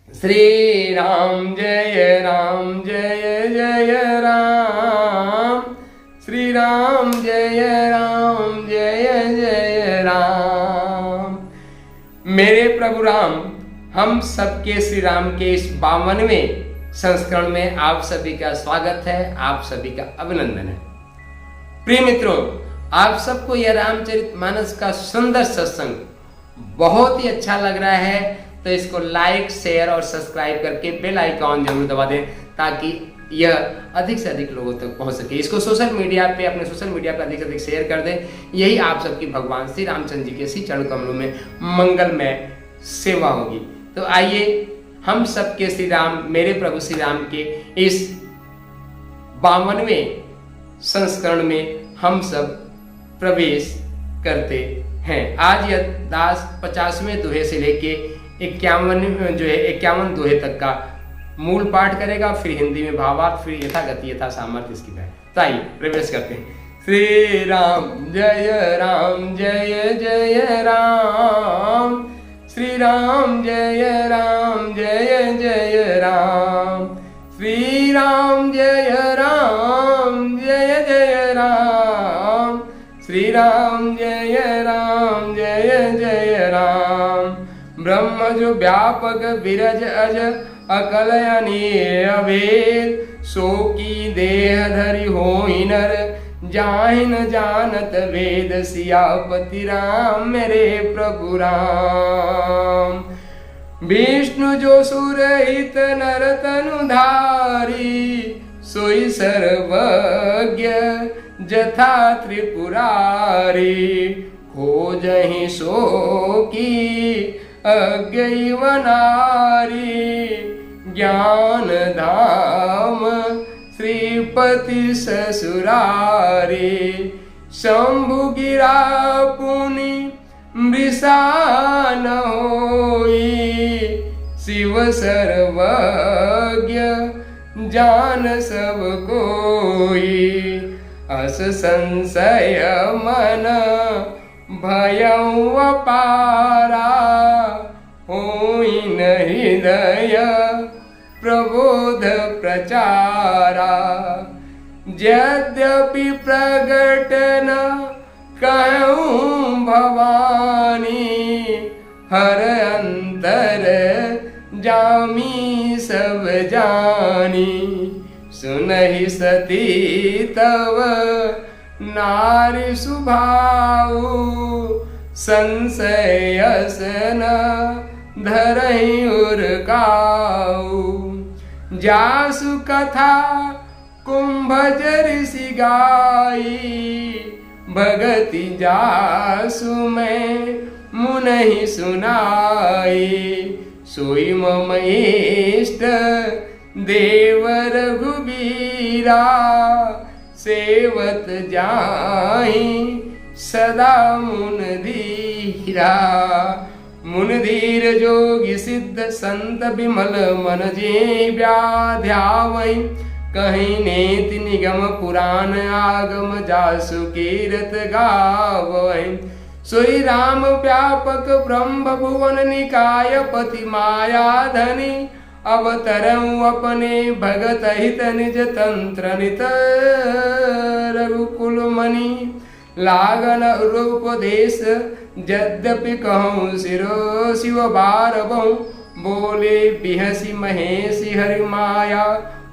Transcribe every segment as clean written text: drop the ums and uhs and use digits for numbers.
श्री राम जय जय राम। श्री राम जय जय राम। मेरे प्रभु राम, हम सबके श्री राम के इस 52वें संस्करण में आप सभी का स्वागत है, आप सभी का अभिनंदन है। प्रिय मित्रों, आप सबको यह रामचरितमानस का सुंदर सत्संग बहुत ही अच्छा लग रहा है, तो इसको लाइक, शेयर और सब्सक्राइब करके बेल आइकॉन जरूर दबा दें ताकि यह अधिक से अधिक लोगों तक पहुंच सके। इसको सोशल मीडिया पे, अपने सोशल मीडिया पे अधिक से अधिक शेयर कर दें। यही आप सबकी भगवान श्री रामचंद्र जी के श्री चरण कमलों में मंगलमय सेवा होगी। तो आइए हम सबके श्री राम, मेरे प्रभु श्री राम के इस 52वें संस्करण में हम सब प्रवेश करते हैं। आज यह दास 50वें दोहे से लेके 51 दोहे तक का मूल पाठ करेगा, फिर हिंदी में भावार्थ, फिर यथा गति यथा सामर्थ्य इसकी है। तो आइए प्रवेश करते हैं। श्री राम जय जय राम। श्री राम जय जय राम। श्री राम जय जय राम। श्री राम जय जय राम। ब्रह्म जो व्यापक विरज अज अकल अभेद, सो की देह धरि होई नर, जाहिन जानत वेद। सियापति राम मेरे प्रभु राम। विष्णु जो सुरहित नर तनुधारी, सोई सर्वज्ञ जथा त्रिपुरारी। खोजहि सो की अज्ञैव नारी, ज्ञान धाम श्रीपति ससुरारी। शंभु गिरा पुनि मृषा न होई, शिव सर्वज्ञ जान सब कोई। अस संशय मन भयउ अपारा, होई न हृदय प्रबोध प्रचारा। यद्यपि प्रगट न कहूँ भवानी, हर अंतर जामी सब जानी। सुनहि सती तव नारी सुभाऊ, संशयस न धरहि उरकाऊ। जासु कथा कुंभज ऋषि गाई, भगति जासु मैं मुनहि सुनाई। सोई मम इष्ट देव रघुबीरा, सेवत जाहि सदा मुन धीरा। मुन धीर जोगी सिद्ध संत बिमल, मन जे व्याध्यावै। कहीं नेति निगम पुराण आगम, जासु कीरत गावै। सोई राम व्यापक ब्रह्म भुवन निकाय, पति माया धनी। अवतरऊ अपने भगत हित, निज तंत्र नित रघुकुल मणि। लागन उपदेश यद्यपि कहूँ, सिरो शिव बार बहु। बोले बिहसी महेशी हरि माया,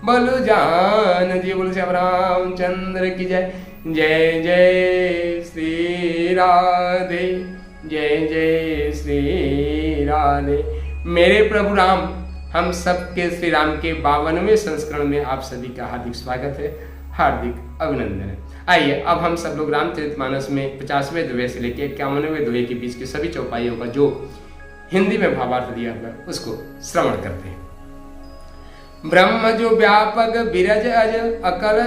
बलु जान जी। बोल श्याम रामचंद्र की जय। जय जय श्री राधे, जय श्री राधे। मेरे प्रभु राम, हम सबके श्री राम के 52वें संस्करण में आप सभी का हार्दिक स्वागत है, हार्दिक अभिनंदन है। आइए अब हम सब लोग रामचरितमानस में 50वें दोहे से लेकर 51वें दोहे के बीच के सभी चौपाइयों का जो हिंदी में भावार्थ दिया हुआ है उसको श्रवण करते हैं। ब्रह्म जो व्यापक विरज अज अकल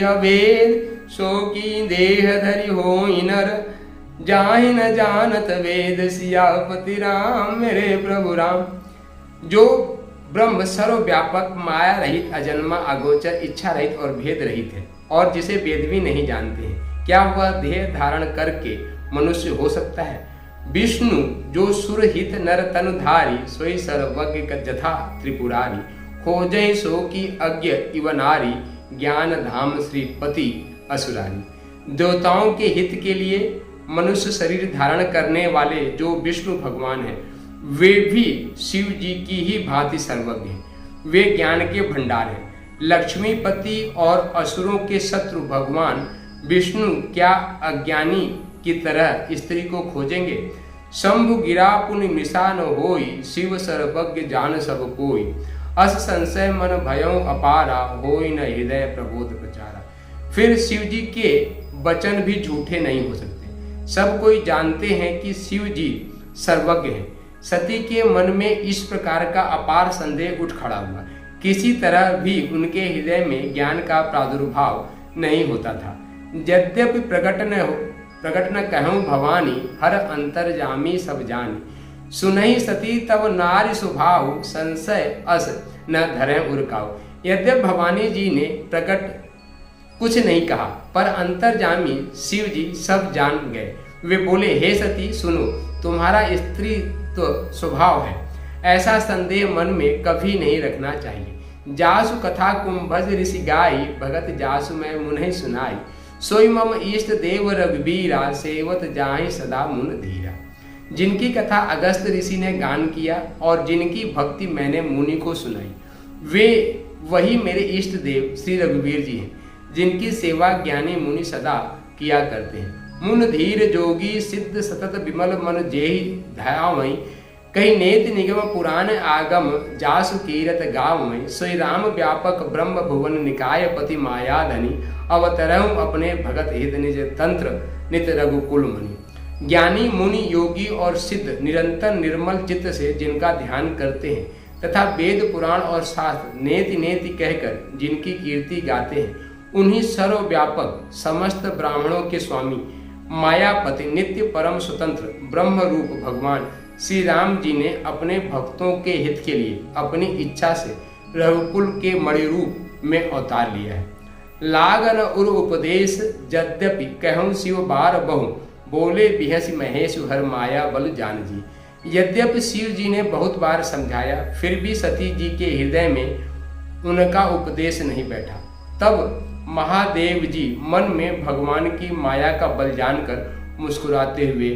अभेद, सो की देह धरि होई नर, जाहि न जानत वेद। सियापति राम मेरे प्रभु राम। जो ब्रह्म सर्वव्यापक, माया रहित, अजन्मा, अगोचर, इच्छा रहित और भेद रहित है, और जिसे वेद भी नहीं जानते हैं, क्या वह देह धारण करके मनुष्य हो सकता है? विष्णु जो सुरहित नर तनुधारी, सोई सर्वज्ञ जथा त्रिपुरारी, खोजै सो की अज्ञ इव नारी, ज्ञान धाम श्रीपति असुरारी। देवताओं के हित के लिए मनुष्य शरीर धारण करने वाले जो विष्णु भगवान हैं, वे भी शिव जी की ही भांति सर्वज्ञ हैं। वे ज्ञान के भंडार हैं। लक्ष्मीपति और असुरों के शत्रु भगवान विष्णु क्या अज्ञानी की तरह स्त्री को खोजेंगे? शंभु गिरा पुनि मिशा न होई, शिव सर्वज्ञ जान सब कोई। अस संशय मन भयों अपारा, होई न हृदय प्रबोध प्रचारा। फिर शिव जी के वचन भी झूठे नहीं हो सकते। सब कोई जानते हैं कि शिव जी सर्वज्ञ हैं। सती के मन में इस प्रकार का अपार संदेह उठ खड़ा हुआ। किसी तरह भी उनके हृदय में ज्ञान का प्रादुर्भाव नहीं होता था। यद्यपि प्रकट न कहूँ भवानी, हर अंतर्जामी सब जानी। सुनहि सती तब नारी स्वभाव, संशय अस न धरे उरकाओ। यद्यप भवानी जी ने प्रकट कुछ नहीं कहा, पर अंतर्जामी शिव जी सब जान गए। वे बोले, हे सती सुनो, तुम्हारा स्त्री तो स्वभाव है, ऐसा संदेह मन में कभी नहीं रखना चाहिए। जासु कथा कुंभज ऋषि गाई, भगत जासु मैं मुन्हि सुनाई। सोई मम इष्ट देव रघुबीरा, सेवत जाहि सदा मुन धीरा। जिनकी कथा अगस्त ऋषि ने गान किया और जिनकी भक्ति मैंने मुनि को सुनाई, वे वही मेरे इष्ट देव श्री रघुवीर जी हैं, जिनकी सेवा ज्ञानी मुनि सदा किया करते हैं। मुन धीर जोगी सिद्ध सतत विमल मन जेहि ध्यावई, कही नेत निगम पुराण आगम, जासु कीरत गावमय। सोई राम व्यापक ब्रह्म भुवन निकाय पति मायाधनी, अवतरहु अपने भगत हित निज तंत्र नित रघुकुल मुनि। ज्ञानी मुनि योगी और सिद्ध निरंतर निर्मल चित्त से जिनका ध्यान करते हैं तथा वेद पुराण और शास्त्र नेति नेति कहकर जिनकी कीर्ति गाते हैं, उन्हीं सर्वव्यापक समस्त ब्राह्मणों के स्वामी मायापति नित्य परम स्वतंत्र ब्रह्म रूप भगवान श्री राम जी ने अपने भक्तों के हित के लिए अपनी इच्छा से रघुकुल के मणि रूप में अवतार लिया है। लागन उर उपदेश यद्यपि कहूँ शिव बार बहु, बोले बिहसि महेश हर माया बल जान जी। यद्यपि शिव जी ने बहुत बार समझाया, फिर भी सती जी के हृदय में उनका उपदेश नहीं बैठा। तब महादेव जी मन में भगवान की माया का बल जानकर मुस्कुराते हुए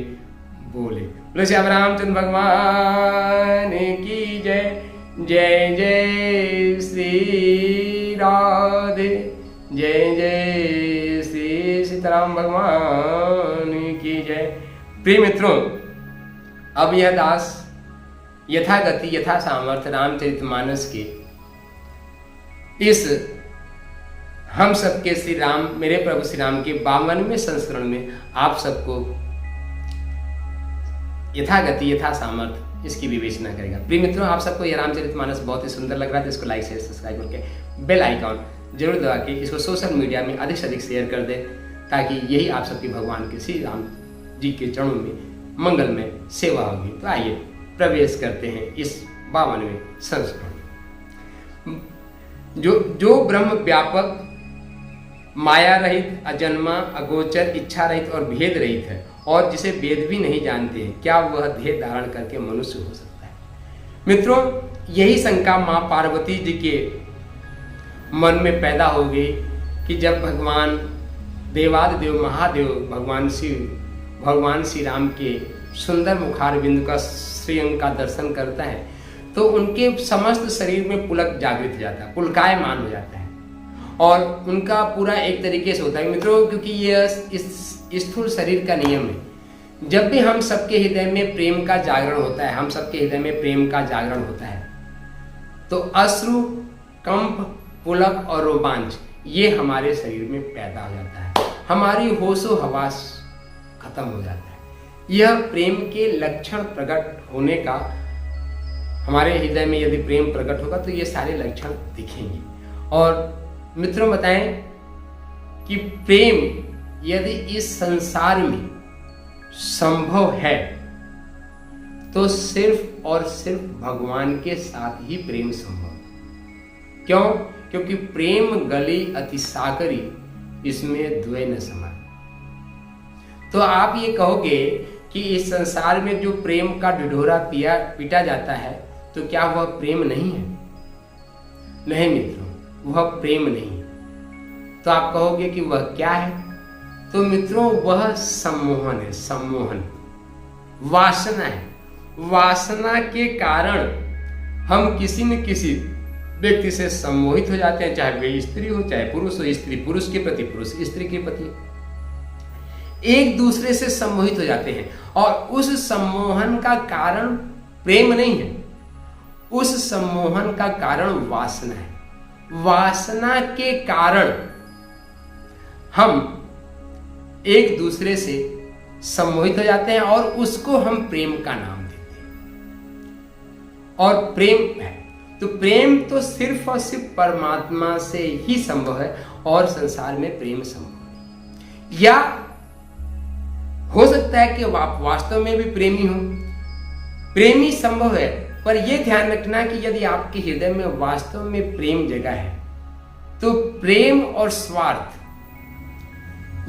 बोले, बोले श्याम रामचंद्र भगवान की जय। जय जय श्री राधे, जय जय श्री सीताराम भगवान की जय। प्रिय मित्रों, अब यह दास यथागति यथा सामर्थ्य रामचरितमानस के इस हम सबके श्री राम मेरे प्रभु श्री राम के 52वें संस्करण में आप सबको यथागति यथा सामर्थ्य इसकी विवेचना करेगा। प्रिय मित्रों, आप सबको यह रामचरितमानस बहुत ही सुंदर लग रहा है तो इसको लाइक शेयर सब्सक्राइब करके बेल आइकॉन जरूर दबा के इसको सोशल मीडिया में अधिक से अधिक शेयर कर दें, ताकि यही आप सबकी भगवान के श्री राम जी के चरणों में मंगल में सेवा होगी। तो आइए प्रवेश करते हैं इस 52वें संस्करण। जो ब्रह्म व्यापक माया रहित अजन्मा अगोचर इच्छा रहित और भेद रहित है और जिसे वेद भी नहीं जानते हैं, क्या वह देह धारण करके मनुष्य हो सकता है? मित्रों, यही शंका माँ पार्वती जी के मन में पैदा हो गई कि जब भगवान देवादिदेव महादेव भगवान श्री राम के सुंदर मुखारविंद का श्रीअंग का दर्शन करता है तो उनके समस्त शरीर में पुलक जागृत हो जाता है, पुलकायमान हो जाता है और उनका पूरा एक तरीके से होता है। मित्रों, क्योंकि यह इस स्थूल शरीर का नियम है। जब भी हम सबके हृदय में प्रेम का जागरण होता है, हम सबके हृदय में प्रेम का जागरण होता है, तो अश्रु, कंप, पुलक और रोमांच ये हमारे शरीर में पैदा हो जाता है। हमारी होशो हवास खत्म हो जाता है। यह प्रेम के लक्षण प्रकट होने का, हमारे हृदय में यदि प्रेम प्रकट होगा तो ये सारे लक्षण दिखेंगे। और मित्रों, बताएं कि प्रेम यदि इस संसार में संभव है तो सिर्फ और सिर्फ भगवान के साथ ही प्रेम संभव है। क्यों? क्योंकि प्रेम गली अति साकरी, इसमें द्वय न समान। तो आप ये कहोगे कि इस संसार में जो प्रेम का ढिढोरा पीटा जाता है तो क्या वह प्रेम नहीं है? नहीं मित्रों, वह प्रेम नहीं है। तो आप कहोगे कि वह क्या है? तो मित्रों वह सम्मोहन है, सम्मोहन, वासना है। वासना के कारण हम किसी न किसी व्यक्ति से सम्मोहित हो जाते हैं, चाहे वे स्त्री हो चाहे पुरुष हो, स्त्री पुरुष के प्रति, पुरुष स्त्री के प्रति, एक दूसरे से सम्मोहित हो जाते हैं। और उस सम्मोहन का कारण प्रेम नहीं है, उस सम्मोहन का कारण वासना है। वासना के कारण हम एक दूसरे से सम्मोहित हो जाते हैं और उसको हम प्रेम का नाम देते हैं। और प्रेम है तो प्रेम तो सिर्फ और सिर्फ परमात्मा से ही संभव है और संसार में प्रेम संभव नहीं। या हो सकता है कि आप वास्तव में भी प्रेमी हो, प्रेमी संभव है, पर यह ध्यान रखना कि यदि आपके हृदय में वास्तव में प्रेम जगा है तो प्रेम और स्वार्थ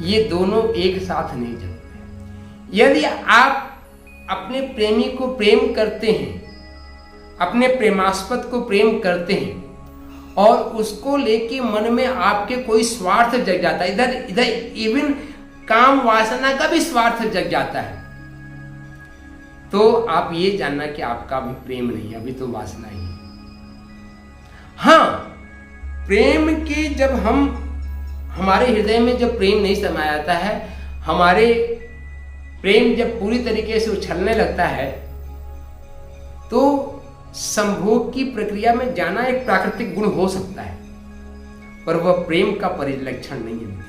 ये दोनों एक साथ नहीं चलते। यदि आप अपने प्रेमी को प्रेम करते हैं, अपने प्रेमास्पद को प्रेम करते हैं और उसको लेके मन में आपके कोई स्वार्थ जग जाता है, इधर इधर इवन काम वासना का भी स्वार्थ जग जाता है, तो आप ये जानना कि आपका अभी प्रेम नहीं है, अभी तो वासना ही है। हाँ, प्रेम के जब हमारे हृदय में जब प्रेम नहीं समाया जाता है, हमारे प्रेम जब पूरी तरीके से उछलने लगता है, तो संभोग की प्रक्रिया में जाना एक प्राकृतिक गुण हो सकता है, पर वह प्रेम का परिलक्षण नहीं है।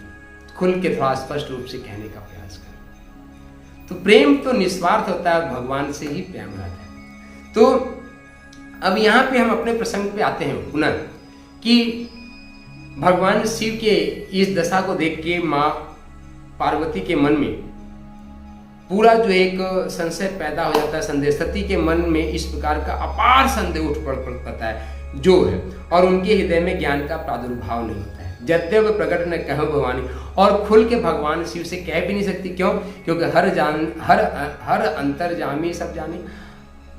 खुल के थोड़ा स्पष्ट रूप से कहने का प्रयास करें तो प्रेम तो निस्वार्थ होता है, भगवान से ही प्रेम रहता है। तो अब यहां पे हम अपने प्रसंग पे आते हैं पुनः कि भगवान शिव के इस दशा को देख के माँ पार्वती के मन में पूरा जो एक संशय पैदा हो जाता है, संदेह, सती के मन में इस प्रकार का अपार संदेह उठ पड़ता है जो है, और उनके हृदय में ज्ञान का प्रादुर्भाव नहीं होता है। यद्यप प्रकट न कहो भवानी, और खुल के भगवान शिव से कह भी नहीं सकती। क्यों? क्योंकि हर अंतर्जामी सब जाने।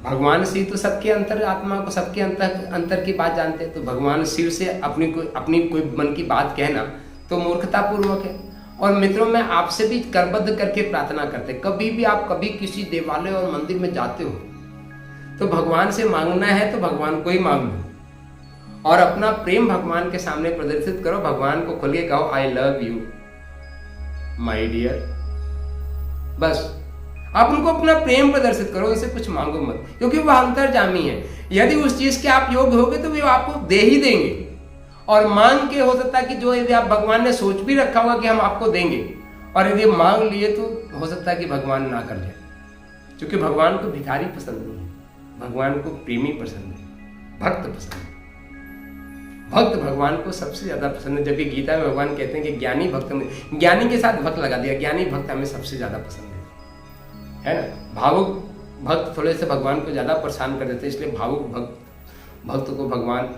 भगवान शिव तो सबके अंतर आत्मा को, सबके अंतर की बात जानते हैं, तो भगवान शिव से अपनी कोई मन की बात कहना तो मूर्खता पूर्वक है। और मित्रों, मैं आपसे भी करबद्ध करके प्रार्थना करते, कभी भी आप कभी किसी देवालय और मंदिर में जाते हो तो भगवान से मांगना है तो भगवान को ही मांग लो और अपना प्रेम भगवान के सामने प्रदर्शित करो। भगवान को खुल के कहो, I love you my dear. बस आप उनको अपना प्रेम प्रदर्शित करो, इसे कुछ मांगो मत, क्योंकि वह अंतर्जामी है। यदि उस चीज के आप योग्य होगे तो वे आपको दे ही देंगे। और मांग के हो सकता है कि जो यदि आप भगवान ने सोच भी रखा होगा कि हम आपको देंगे, और यदि मांग लिए तो हो सकता है कि भगवान ना कर जाए, क्योंकि भगवान को भिखारी पसंद नहीं है, भगवान को प्रेमी पसंद है, भक्त पसंद है। भक्त भगवान को सबसे ज्यादा पसंद है, जबकि गीता में भगवान कहते हैं कि ज्ञानी भक्त में, ज्ञानी के साथ भक्त लगा दिया, ज्ञानी भक्त हमें सबसे ज्यादा पसंद है ना। भावुक भक्त थोड़े से भगवान को ज्यादा परेशान कर देते हैं, इसलिए भावुक भक्त को भगवान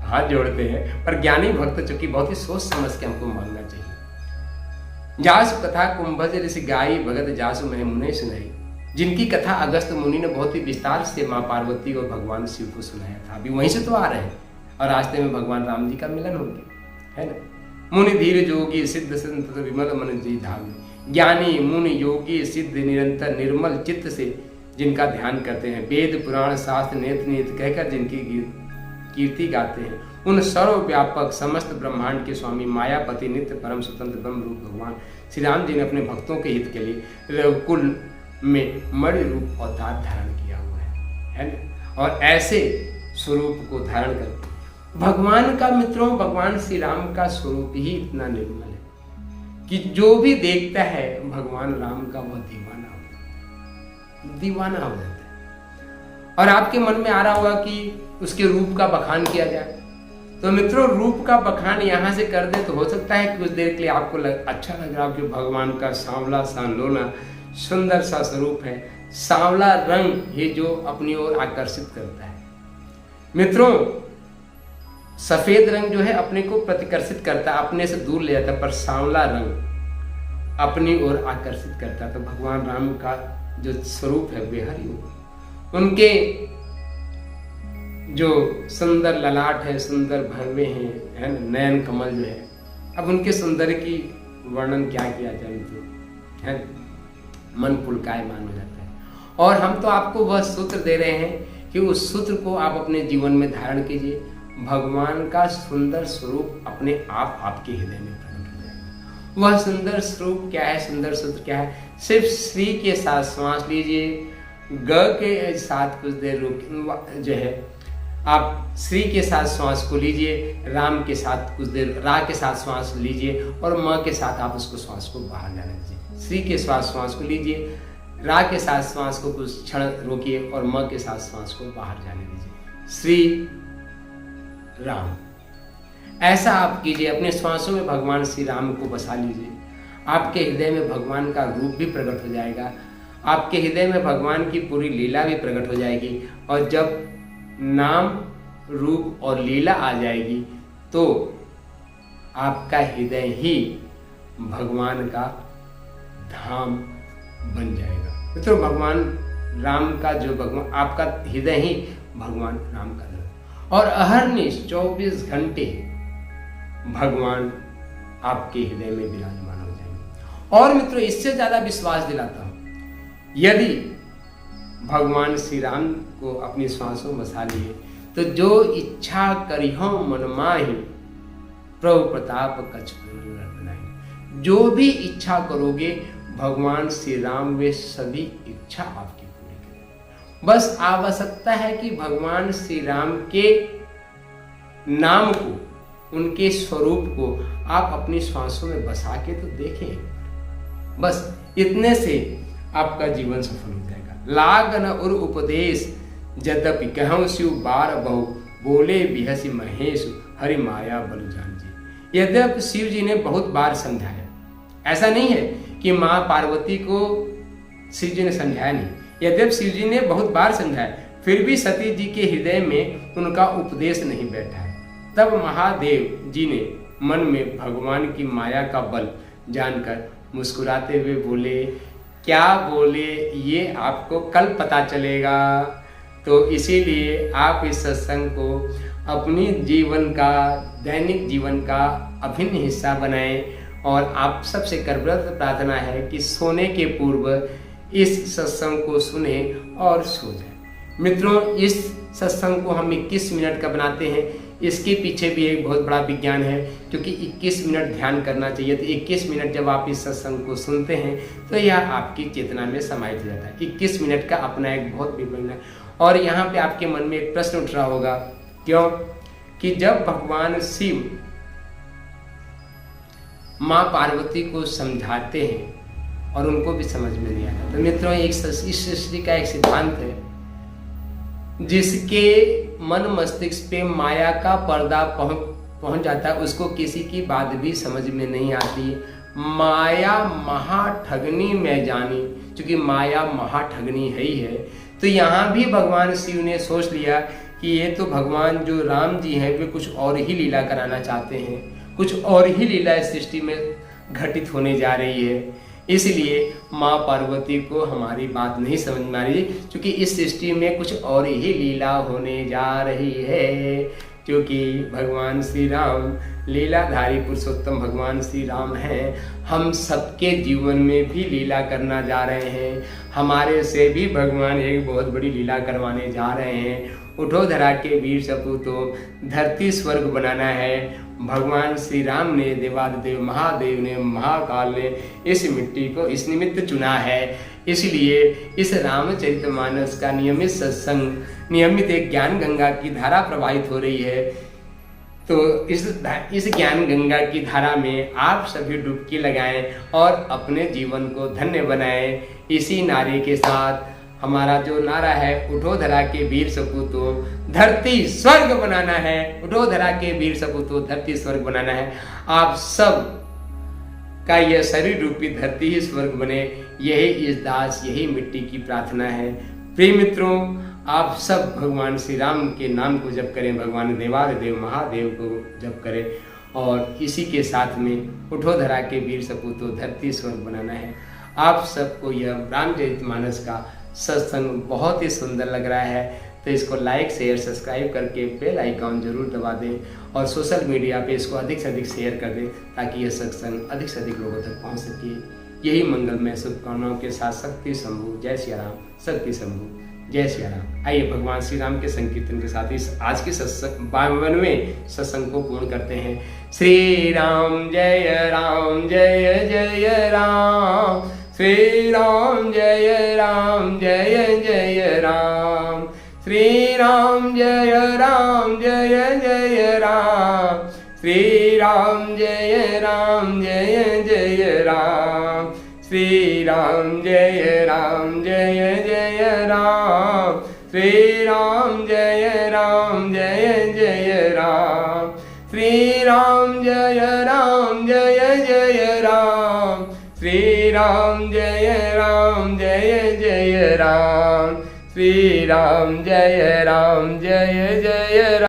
हाथ जोड़ते हैं, पर ज्ञानी भक्त चूंकि बहुत ही सोच समझ के हमको मांगना चाहिए। जासु कथा कुंभज ऋषि गाई भगत जासु मह मुने सुनाई, जिनकी कथा अगस्त मुनि ने बहुत ही विस्तार से माँ पार्वती और भगवान शिव को सुनाया था। अभी वहीं से तो आ रहे हैं और रास्ते में भगवान राम जी का मिलन हो गया, है ना। मुनि धीर जोगी सिद्ध संत विमल मन जी धाम, ज्ञानी मुनि योगी सिद्ध निरंतर निर्मल चित्त से जिनका ध्यान करते हैं, वेद पुराण शास्त्र नेत नेत कहकर जिनकी कीर्ति गाते हैं, उन सर्वव्यापक समस्त ब्रह्मांड के स्वामी मायापति नित्य परम स्वतंत्र ब्रह्म रूप भगवान श्री राम जी ने अपने भक्तों के हित के लिए रघुकुल में मणि रूप अवतार धारण किया हुआ है ना। और ऐसे स्वरूप को धारण कर भगवान का, मित्रों, भगवान श्री राम का स्वरूप ही इतना निर्मल है कि जो भी देखता है भगवान राम का वह दीवाना हो जाता है। और आपके मन में आ रहा होगा कि उसके रूप का बखान किया जाए, तो मित्रों रूप का बखान यहाँ से कर दे तो हो सकता है कुछ देर के लिए आपको अच्छा लग रहा हो कि भगवान का सांवला सा लोना सुंदर सा स्वरूप है, सांवला रंग ये जो अपनी ओर आकर्षित करता है। मित्रों सफेद रंग जो है अपने को प्रतिकर्षित करता है, अपने से दूर ले जाता है, पर सांवला रंग अपनी ओर आकर्षित करता। तो भगवान राम का जो स्वरूप है वे हरि हो। उनके जो सुंदर ललाट है, सुंदर भरवे हैं, है ना, नयन कमल जो है, अब उनके सौंदर्य की वर्णन क्या किया जाए, तो है मन पुलकायमान हो जाता है। और हम तो आपको वह सूत्र दे रहे हैं कि उस सूत्र को आप अपने जीवन में धारण कीजिए। भगवान का सुंदर स्वरूप अपने आप आपके हृदय में प्रकट हो जाएगा। वह सुंदर स्वरूप क्या है, सुंदर सूत्र क्या है? सिर्फ श्री के साथ श्वास लीजिए, ग के साथ कुछ देर रुक जो है, आप श्री के साथ श्वास को लीजिए, राम के साथ कुछ देर, रा के साथ श्वास लीजिए और म के साथ आप उसको श्वास को बाहर जाने दीजिए। श्री के साथ श्वास को लीजिए, रा के साथ श्वास को कुछ क्षण रोकिए और म के साथ श्वास को बाहर जाने दीजिए। श्री राम, ऐसा आप कीजिए। अपने श्वासों में भगवान श्री राम को बसा लीजिए। आपके हृदय में भगवान का रूप भी प्रकट हो जाएगा, आपके हृदय में भगवान की पूरी लीला भी प्रकट हो जाएगी। और जब नाम, रूप और लीला आ जाएगी तो आपका हृदय ही भगवान का धाम बन जाएगा। मित्रों, भगवान राम का जो भगवान, आपका हृदय ही भगवान राम का धाम, और अहरनिश 24 घंटे भगवान आपके हृदय में विराजमान हो जाएंगे। और मित्रों, इससे ज्यादा विश्वास दिलाता हूं, यदि भगवान श्री राम को अपनी श्वासों में बसा लिए तो जो इच्छा करिहो मन माहि, प्रभु प्रताप कछ बनाई। जो भी इच्छा करोगे भगवान श्री राम वे सभी इच्छा आपकी पूरी करेंगे। बस आवश्यकता है कि भगवान श्री राम के नाम को, उनके स्वरूप को आप अपनी श्वासों में बसा के तो देखें। बस इतने से आपका जीवन सफल हो जाएगा। लागन उर उपदेश यद्यपि कहूँ शिव बार बहु, बोले बिहसी महेश हरि माया बल जान जी। यद्यपि शिव जी ने बहुत बार समझाया, ऐसा नहीं है कि माँ पार्वती को शिव जी ने समझाया नहीं, यद्यपि शिव जी ने बहुत बार समझाया, फिर भी सती जी के हृदय में उनका उपदेश नहीं बैठा है। तब महादेव जी ने मन में भगवान की माया का बल जानकर मुस्कुराते हुए बोले, क्या बोले ये आपको कल पता चलेगा। तो इसीलिए आप इस सत्संग को अपनी जीवन का, दैनिक जीवन का अभिन्न हिस्सा बनाएं। और आप सबसे करबद्ध प्रार्थना है कि सोने के पूर्व इस सत्संग को सुने और सो जाए। मित्रों, इस सत्संग को हम 21 मिनट का बनाते हैं। इसके पीछे भी एक बहुत बड़ा विज्ञान है, क्योंकि 21 मिनट ध्यान करना चाहिए। तो 21 मिनट जब आप इस सत्संग को सुनते हैं तो यह आपकी चेतना में समाहित हो जाता है। 21 मिनट का अपना एक बहुत विभिन्न है। और यहाँ पे आपके मन में एक प्रश्न उठ रहा होगा, क्यों? कि जब भगवान शिव माँ पार्वती को समझाते हैं और उनको भी समझ में नहीं आता। तो मित्रों, इस सृष्टि का एक सिद्धांत है, जिसके मन मस्तिष्क पे माया का पर्दा पहुंच जाता है, उसको किसी की बात भी समझ में नहीं आती। माया महाठगनी में जानी, क्योंकि माया महाठगनी है ही है। तो यहाँ भी भगवान शिव ने सोच लिया कि ये तो भगवान जो राम जी हैं वे कुछ और ही लीला कराना चाहते हैं, कुछ और ही लीला इस सृष्टि में घटित होने जा रही है। इसलिए माँ पार्वती को हमारी बात नहीं समझ में आ रही, क्योंकि इस सृष्टि में कुछ और ही लीला होने जा रही है। क्योंकि भगवान श्री राम लीलाधारी पुरुषोत्तम भगवान श्री राम हैं। हम सबके जीवन में भी लीला करना जा रहे हैं। हमारे से भी भगवान एक बहुत बड़ी लीला करवाने जा रहे हैं। उठो धरा के वीर सपूतो, धरती स्वर्ग बनाना है। भगवान श्री राम ने, देवादिदेव महादेव ने, महाकाल ने इस मिट्टी को इस निमित्त चुना है। इसलिए इस रामचरितमानस का नियमित सत्संग, नियमित एक ज्ञान गंगा की धारा प्रवाहित हो रही है। तो इस ज्ञान गंगा की धारा में आप सभी डुबकी लगाएं और अपने जीवन को धन्य बनाएं। इसी नारे के साथ हमारा जो नारा है, उठो धरा के वीर सपूतो, धरती स्वर्ग बनाना है। उठो धरा के वीर सपूतो, धरती स्वर्ग बनाना है। आप सब का यह शरीर रूपी धरती ही स्वर्ग बने, यही इस दास, यही मिट्टी की प्रार्थना है। प्रिय मित्रों, आप सब भगवान श्री राम के नाम को जप करें, भगवान देवादिदेव महादेव को जप करें और इसी के साथ में उठो धरा के वीर सपूतो धरती स्वर्ग बनाना है। आप सबको यह रामचरितमानस का सत्संग बहुत ही सुंदर लग रहा है, तो इसको लाइक शेयर सब्सक्राइब करके बेल आइकॉन जरूर दबा दें और सोशल मीडिया पे इसको अधिक से अधिक शेयर कर दें ताकि यह सत्संग अधिक से अधिक लोगों तक पहुंच सके। यही मंगलमय शुभकामनाओं के साथ शक्ति शंभु, जय सिया राम, शक्ति शंभु, जय सिया राम। आइए भगवान श्री राम के संकीर्तन के साथ इस आज के 52वें सत्संग को पूर्ण करते हैं। श्री राम जय राम जय जय राम, श्री राम जय राम जय जय राम, श्री राम जय राम जय जय राम, श्री राम जय राम जय जय राम, श्री राम जय राम जय जय राम, श्री राम जय राम जय जय राम, श्री राम जय राम जय जय राम, श्री राम जय राम जय जय राम, श्री राम जय राम जय जय राम।